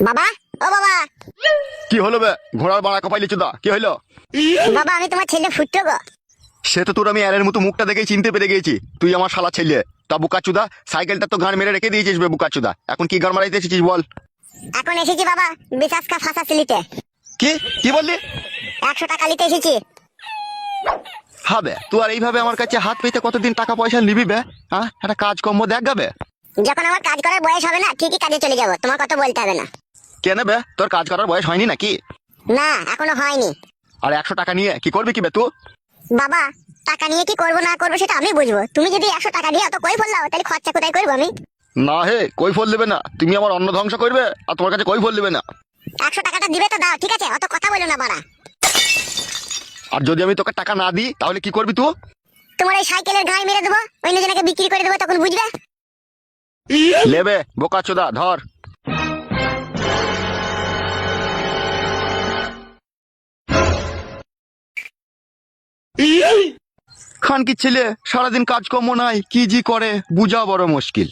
বাবা, ও বাবা। কি হলো বে? ঘোড়ার বাড়া কপাইলি চুদা, কি হইলো? বাবা, আমি তোমার ছেলে ফুটতো গো। সে তো তোর আমি এর মতো মুখটা দেখেই চিনতে পেরে গেছি তুই আমার শালা ছেলে। তা বুকা চুদা, সাইকেলটা তো গান মেরে রেখে দিয়েছিস বে বুকা চুদা, এখন কি গান মারাইতে এসেছিস বল? এখন এসেছি বাবা বিশ্বাস কা ফাঁসা সিলিতে। কি কি বললি? 100 টাকা নিতে এসেছি। হবে তুই আর এইভাবে আমার কাছে হাত পেতে কতদিন টাকা পয়সা নিবি বে? হ্যাঁ, একটা কাজকর্ম দেখ গাবে। যখন আমার কাজ করার বয়স হবে না ঠিকই কাজে চলে যাবো, তোমার কথা বলতে হবে না। কেন বে, তোর কাজ করার বয়স হয়নি নাকি? না, এখনো হয়নি। আর 100 টাকা নিয়ে কি করবি কি বে তুই? বাবা, টাকা নিয়ে কি করবো না করবো সেটা আমি বুঝবো। তুমি যদি 100 টাকা নিয়ে অত কই বললাও তাহলে খরচা কোথায় করবো আমি? না হে, কই ফল দেবে না, তুমি আমার অন্ন ধ্বংস করবে আর তোমার কাছে কই ফল দেবে না। 100 টাকাটা দিবে তো দাও, ঠিক আছে? অত কথা বলো না বাড়া। আর যদি আমি তোকে টাকা না দিই তাহলে কি করবি তুই? তোমার এই সাইকেলের গায়ে মেরে দেবো, অন্য জনকে বিক্রি করে দেবো, তখন বুঝবে। লেবে বোকা চোদা, ধর। খান কি ছেলে, সারাদিন কাজকর্ম নাই, কি জি করে বুঝা বড় মুশকিল।